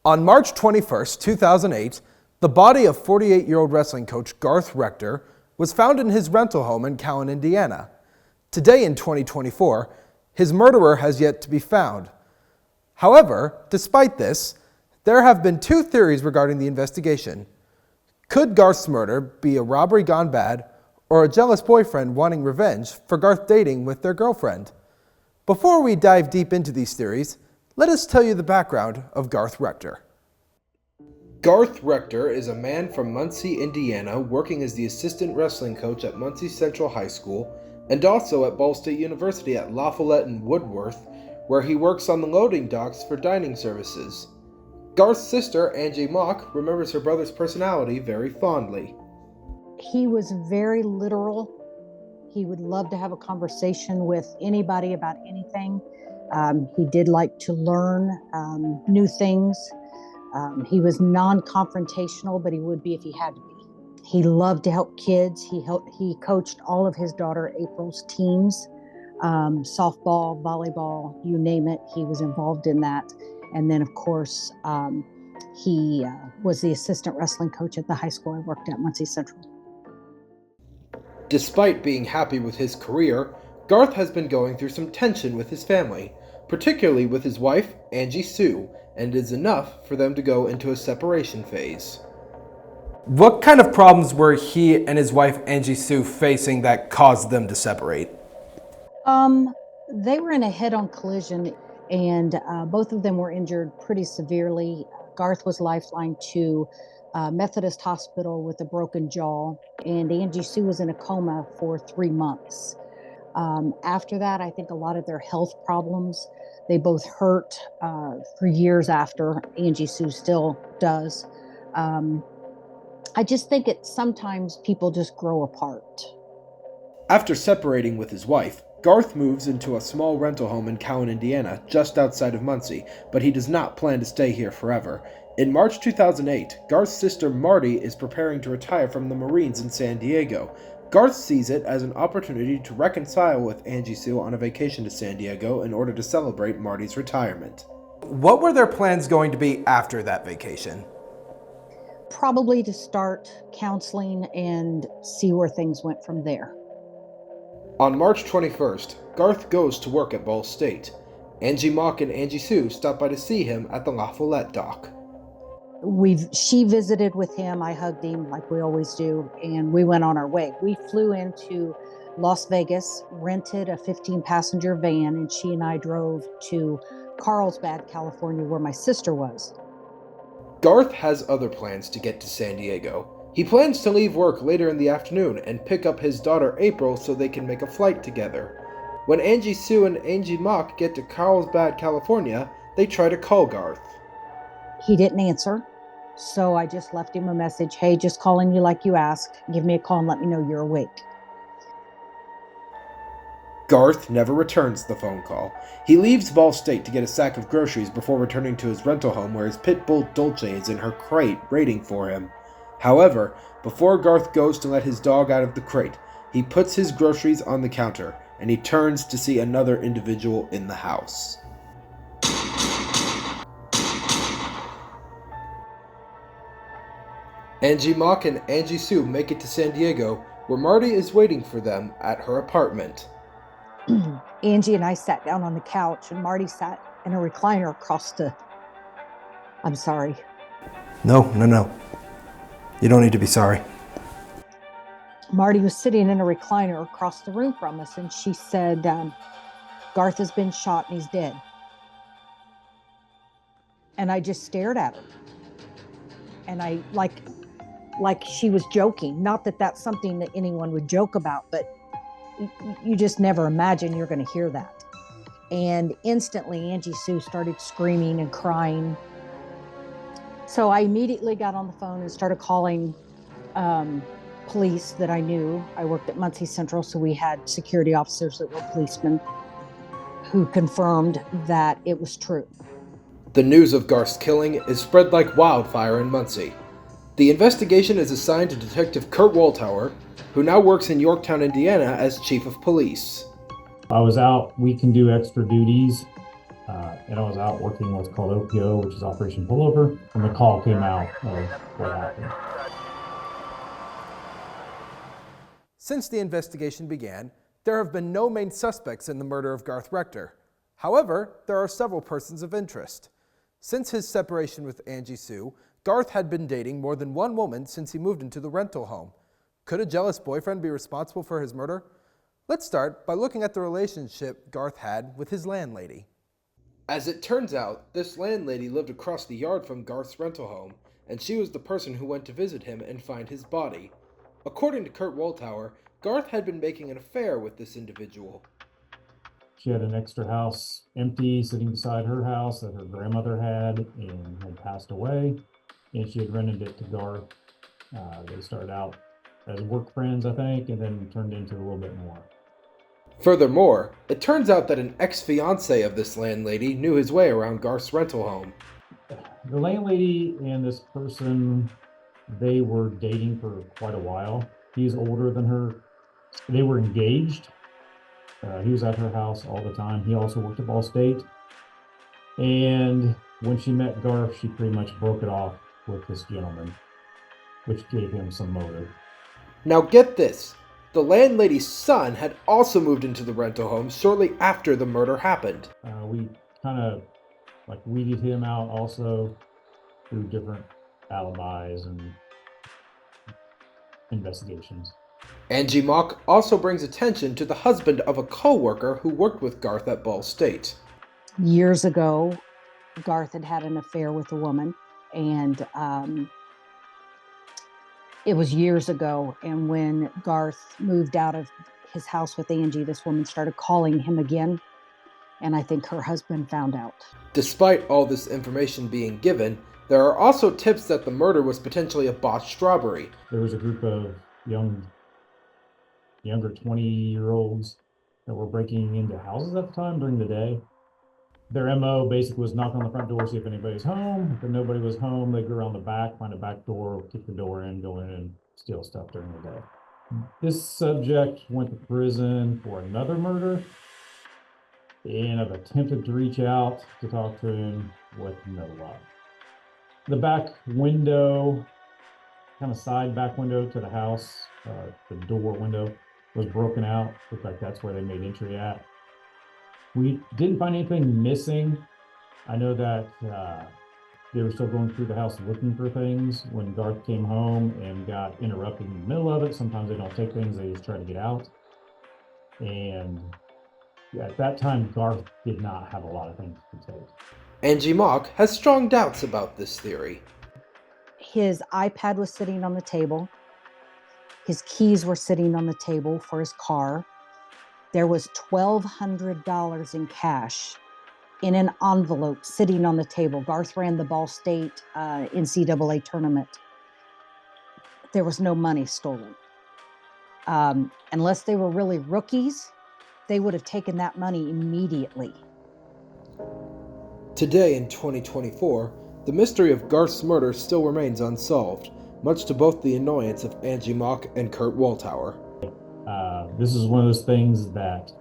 On March 21st, 2008, the body of 48-year-old wrestling coach Garth Rector was found in his rental home in Cowan, Indiana. Today in 2024, his murderer has yet to be found. However, despite this, there have been two theories regarding the investigation. Could Garth's murder be a robbery gone bad, or a jealous boyfriend wanting revenge for Garth dating with their girlfriend? Before we dive deep into these theories, let us tell you the background of Garth Rector. Garth Rector is a man from Muncie, Indiana, working as the assistant wrestling coach at Muncie Central High School and also at Ball State University at La Follette and Woodworth, where he works on the loading docks for dining services. Garth's sister, Angie remembers her brother's personality very fondly. He was very literal. He would love to have a conversation with anybody about anything. He did like to learn new things. He was non-confrontational, but he would be if he had to be. He loved to help kids. He coached all of his daughter April's teams, softball, volleyball, you name it. He was involved in that. And then, of course, he was the assistant wrestling coach at the high school I worked at, Muncie Central. Despite being happy with his career, Garth has been going through some tension with his family, particularly with his wife, Angie Sue, and it's enough for them to go into a separation phase. What kind of problems were he and his wife, Angie Sue, facing that caused them to separate? They were in a head-on collision, and both of them were injured pretty severely. Garth was lifelined to Methodist Hospital with a broken jaw, and Angie Sue was in a coma for 3 months. After that, I think a lot of their health problems, they both hurt for years after. Angie Sue still does. I just think sometimes people just grow apart. After separating with his wife, Garth moves into a small rental home in Cowan, Indiana, just outside of Muncie, but he does not plan to stay here forever. In March 2008, Garth's sister Marty is preparing to retire from the Marines in San Diego. Garth sees it as an opportunity to reconcile with Angie Sue on a vacation to San Diego in order to celebrate Marty's retirement. What were their plans going to be after that vacation? Probably to start counseling and see where things went from there. On March 21st, Garth goes to work at Ball State. Angie and Angie Sue stop by to see him at the La Follette dock. She visited with him, I hugged him like we always do, and we went on our way. We flew into Las Vegas, rented a 15-passenger van, and she and I drove to Carlsbad, California, where my sister was. Garth has other plans to get to San Diego. He plans to leave work later in the afternoon and pick up his daughter April so they can make a flight together. When Angie Sue and Angie get to Carlsbad, California, they try to call Garth. He didn't answer, so I just left him a message. Hey, just calling you like you asked. Give me a call and let me know you're awake. Garth never returns the phone call. He leaves Ball State to get a sack of groceries before returning to his rental home where his pit bull Dolce is in her crate waiting for him. However, before Garth goes to let his dog out of the crate, he puts his groceries on the counter and he turns to see another individual in the house. Angie and Angie Sue make it to San Diego, where Marty is waiting for them at her apartment. Angie and I sat down on the couch, and Marty sat in a recliner across the... I'm sorry. No. You don't need to be sorry. Marty was sitting in a recliner across the room from us, and she said, Garth has been shot and he's dead. And I just stared at her. And I, like she was joking. Not that that's something that anyone would joke about, but you just never imagine you're going to hear that. And instantly, Angie Sue started screaming and crying. So I immediately got on the phone and started calling police that I knew. I worked at Muncie Central, so we had security officers that were policemen who confirmed that it was true. The news of Garth's killing is spread like wildfire in Muncie. The investigation is assigned to Detective Kurt Walthour, who now works in Yorktown, Indiana as Chief of Police. I was out week and do extra duties and I was out working what's called OPO, which is Operation Pullover, and the call came out of what happened. Since the investigation began, there have been no main suspects in the murder of Garth Rector. However, there are several persons of interest. Since his separation with Angie Sue, Garth had been dating more than one woman since he moved into the rental home. Could a jealous boyfriend be responsible for his murder? Let's start by looking at the relationship Garth had with his landlady. As it turns out, this landlady lived across the yard from Garth's rental home, and she was the person who went to visit him and find his body. According to Kurt Walthour, Garth had been making an affair with this individual. She had an extra house empty sitting beside her house that her grandmother had and had passed away, and she had rented it to Garth. They started out as work friends, I think, and then turned into a little bit more. Furthermore, it turns out that an ex-fiance of this landlady knew his way around Garth's rental home. The landlady and this person, they were dating for quite a while. He's older than her. They were engaged. He was at her house all the time. He also worked at Ball State. And when she met Garth, she pretty much broke it off with this gentleman, which gave him some motive. Now get this, the landlady's son had also moved into the rental home shortly after the murder happened. We kind of weeded him out also through different alibis and investigations. Angie Mock also brings attention to the husband of a co-worker who worked with Garth at Ball State. Years ago, Garth had an affair with a woman, and it was years ago. And when Garth moved out of his house with Angie, this woman started calling him again, and I think her husband found out. Despite all this information being given, there are also tips that the murder was potentially a botched robbery. There was a group of younger 20-year-olds that were breaking into houses at the time during the day. Their MO basically was knock on the front door, see if anybody's home. If nobody was home, they'd go around the back, find a back door, kick the door in, go in and steal stuff during the day. This subject went to prison for another murder, and I've attempted to reach out to talk to him with no luck. The back window, kind of side back window to the house, the door window was broken out. Looked like that's where they made entry at. We didn't find anything missing. I know that they were still going through the house looking for things when Garth came home and got interrupted in the middle of it. Sometimes they don't take things, they just try to get out. And at that time, Garth did not have a lot of things to take. Angie Mock has strong doubts about this theory. His iPad was sitting on the table. His keys were sitting on the table for his car. There was $1,200 in cash in an envelope sitting on the table. Garth ran the Ball State NCAA tournament. There was no money stolen. Unless they were really rookies, they would have taken that money immediately. Today in 2024, the mystery of Garth's murder still remains unsolved, much to both the annoyance of Angie Mock and Kurt Walthour. This is one of those things that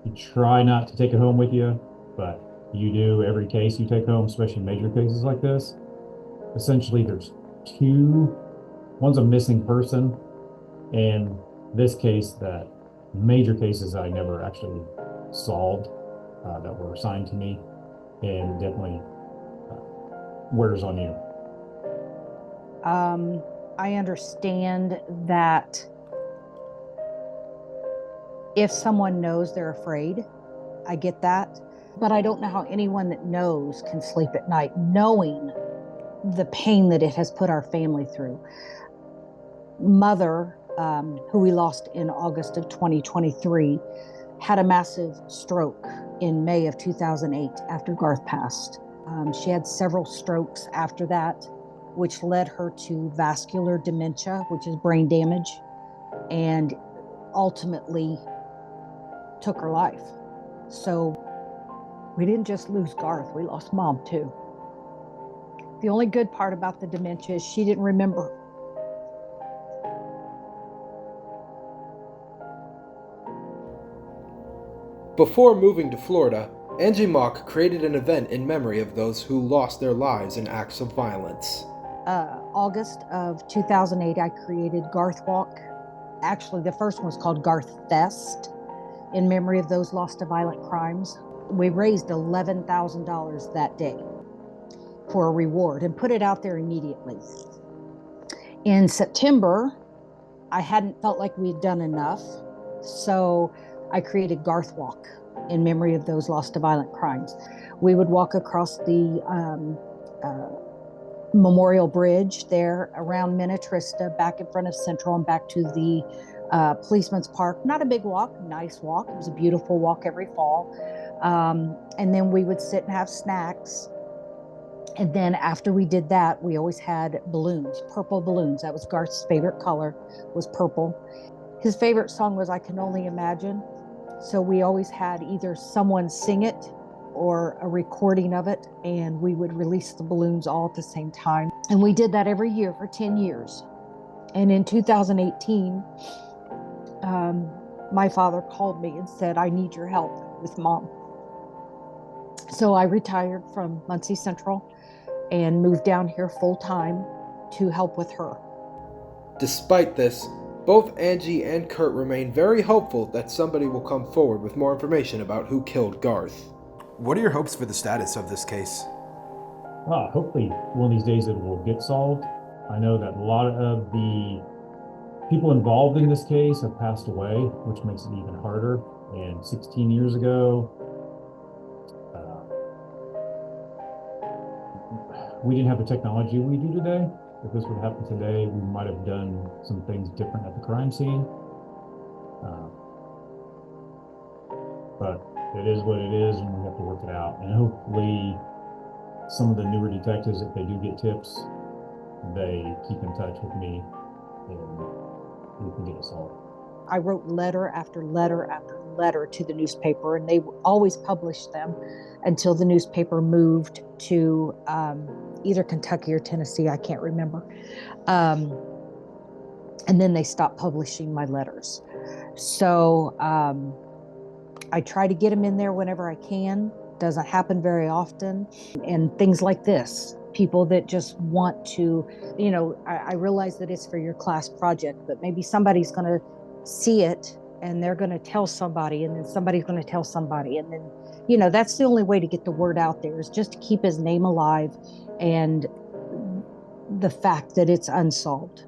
you try not to take it home with you, but you do every case you take home, especially major cases like this. Essentially, there's one's a missing person, and this case, that major cases I never actually solved that were assigned to me, and it definitely wears on you. I understand that if someone knows, they're afraid. I get that. But I don't know how anyone that knows can sleep at night, knowing the pain that it has put our family through. Mother, who we lost in August of 2023, had a massive stroke in May of 2008 after Garth passed. She had several strokes after that, which led her to vascular dementia, which is brain damage, and ultimately took her life. So we didn't just lose Garth, we lost Mom too. The only good part about the dementia is she didn't remember. Before moving to Florida, Angie Mock created an event in memory of those who lost their lives in acts of violence. August of 2008, I created Garth Walk. Actually, the first one was called Garth Fest, in memory of those lost to violent crimes. We raised $11,000 that day for a reward and put it out there immediately. In September, I hadn't felt like we had done enough, so I created Garth Walk in memory of those lost to violent crimes. We would walk across the Memorial Bridge there around Minnetrista, back in front of Central, and back to the Policeman's Park. Not a big walk, nice walk. It was a beautiful walk every fall. And then we would sit and have snacks. And then after we did that, we always had balloons, purple balloons. That was Garth's favorite color, was purple. His favorite song was I Can Only Imagine. So we always had either someone sing it or a recording of it, and we would release the balloons all at the same time. And we did that every year for 10 years. And in 2018, my father called me and said, I need your help with Mom. So I retired from Muncie Central and moved down here full time to help with her. Despite this, both Angie and Kurt remain very hopeful that somebody will come forward with more information about who killed Garth. What are your hopes for the status of this case? Hopefully one of these days it will get solved. I know that a lot of the people involved in this case have passed away, which makes it even harder. And 16 years ago, we didn't have the technology we do today. If this would happen today, we might have done some things different at the crime scene. But it is what it is, and we have to work it out. And hopefully some of the newer detectives, if they do get tips, they keep in touch with me and we can get it solved. I wrote letter after letter after letter to the newspaper, and they always published them until the newspaper moved to either Kentucky or Tennessee, I can't remember. And then they stopped publishing my letters. So I try to get them in there whenever I can. Doesn't happen very often. And things like this, people that just want to, I realize that it's for your class project, but maybe somebody's going to see it and they're going to tell somebody, and then somebody's going to tell somebody. And then, that's the only way to get the word out there, is just to keep his name alive and the fact that it's unsolved.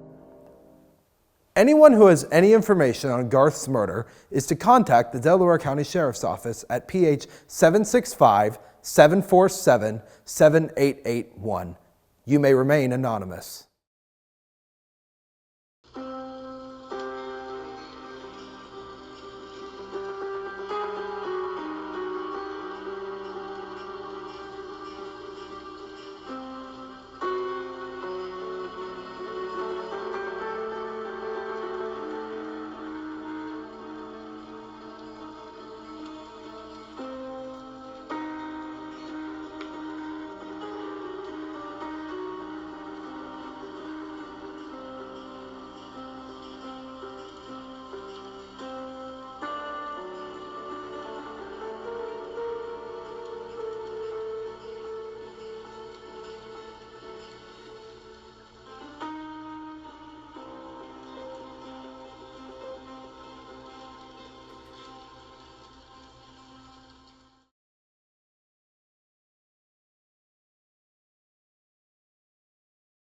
Anyone who has any information on Garth's murder is to contact the Delaware County Sheriff's Office at PH 765-747-7881. You may remain anonymous.